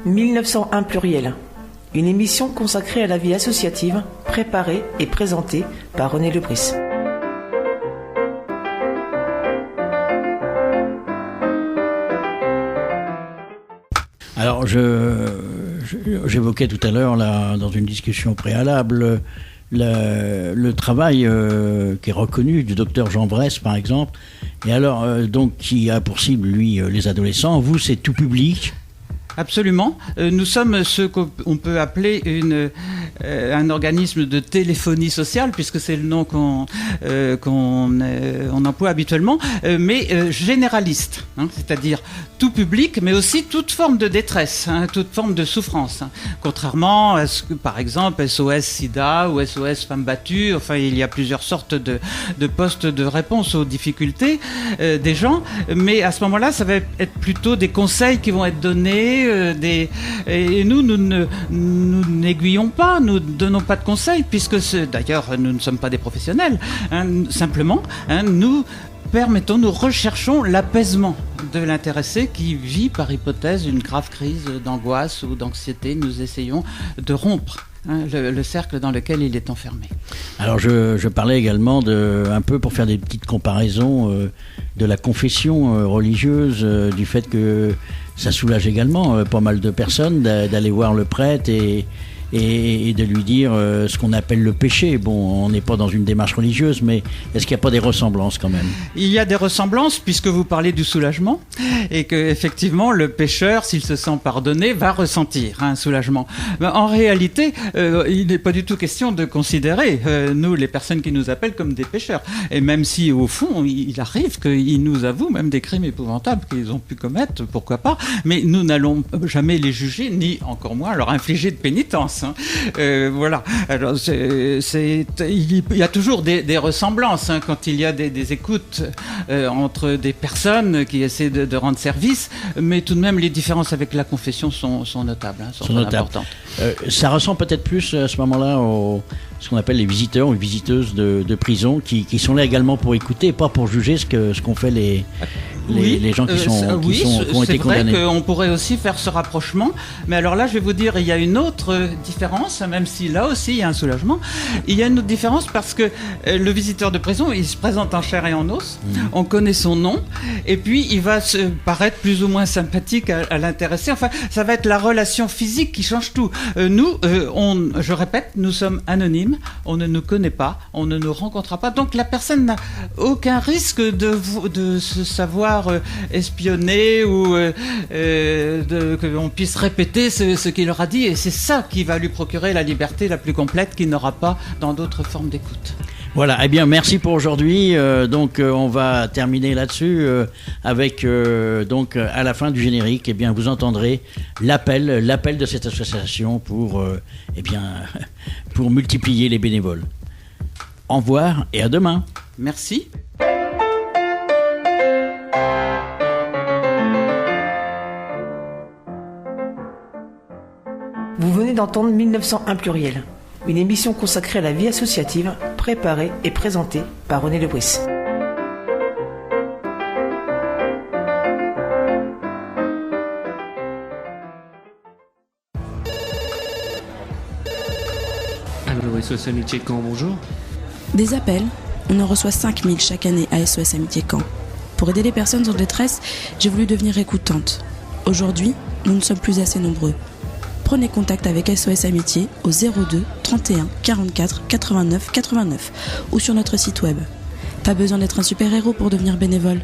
1901 pluriel. Une émission consacrée à la vie associative, préparée et présentée par René Lebris. Alors, j'évoquais tout à l'heure, là, dans une discussion préalable, le travail qui est reconnu du docteur Jean Bresse, par exemple, et alors, donc, qui a pour cible, lui, les adolescents. Vous, c'est tout public. Absolument. Nous sommes ce qu'on peut appeler un organisme de téléphonie sociale, puisque c'est le nom qu'on emploie habituellement, mais généraliste, c'est-à-dire tout public, mais aussi toute forme de détresse, toute forme de souffrance. Contrairement à ce que, par exemple, SOS SIDA ou SOS Femmes battues, enfin, il y a plusieurs sortes de postes de réponse aux difficultés des gens, mais à ce moment-là, ça va être plutôt des conseils qui vont être donnés, et nous n'aiguillons pas, nous ne donnons pas de conseils, puisque d'ailleurs nous ne sommes pas des professionnels, simplement nous recherchons l'apaisement de l'intéressé qui vit par hypothèse une grave crise d'angoisse ou d'anxiété. Nous essayons de rompre le cercle dans lequel il est enfermé. Alors je parlais également un peu pour faire des petites comparaisons de la confession religieuse, du fait que ça soulage également pas mal de personnes d'aller voir le prêtre et de lui dire ce qu'on appelle le péché. Bon, on n'est pas dans une démarche religieuse, mais est-ce qu'il n'y a pas des ressemblances quand même ? Il y a des ressemblances, puisque vous parlez du soulagement, et que effectivement le pécheur, s'il se sent pardonné, va ressentir un soulagement. Mais en réalité, il n'est pas du tout question de considérer nous, les personnes qui nous appellent, comme des pécheurs. Et même si au fond, il arrive qu'ils nous avouent même des crimes épouvantables qu'ils ont pu commettre, pourquoi pas, mais nous n'allons jamais les juger, ni encore moins leur infliger de pénitence. Voilà. Alors, il y a toujours des ressemblances quand il y a des écoutes entre des personnes qui essaient de rendre service, mais tout de même les différences avec la confession sont notables, sont importantes. Ça ressemble peut-être plus à ce moment-là ce qu'on appelle les visiteurs ou les visiteuses de prison qui sont là également pour écouter, pas pour juger ce qu'ont fait les gens qui ont été condamnés. C'est vrai qu'on pourrait aussi faire ce rapprochement, mais alors là je vais vous dire, il y a une autre différence, même si là aussi il y a un soulagement. Il y a une autre différence parce que le visiteur de prison, il se présente en chair et en os, on connaît son nom, et puis il va se paraître plus ou moins sympathique à l'intéressé. Enfin, ça va être la relation physique qui change tout. Nous, je répète, nous sommes anonymes, on ne nous connaît pas, on ne nous rencontrera pas, donc la personne n'a aucun risque de se savoir espionner ou qu'on puisse répéter ce qu'il aura dit, et c'est ça qui va lui procurer la liberté la plus complète qu'il n'aura pas dans d'autres formes d'écoute. Voilà, eh bien merci pour aujourd'hui. Donc on va terminer là-dessus avec donc à la fin du générique, eh bien vous entendrez l'appel de cette association pour pour multiplier les bénévoles. Au revoir et à demain. Merci. Vous venez d'entendre 1901 pluriel, une émission consacrée à la vie associative, préparée et présentée par René Lebris. Allô, SOS Amitié Caen, bonjour. Des appels, on en reçoit 5000 chaque année à SOS Amitié Caen. Pour aider les personnes en détresse, j'ai voulu devenir écoutante. Aujourd'hui, nous ne sommes plus assez nombreux. Prenez contact avec SOS Amitié au 02 31 44 89 89 ou sur notre site web. Pas besoin d'être un super-héros pour devenir bénévole.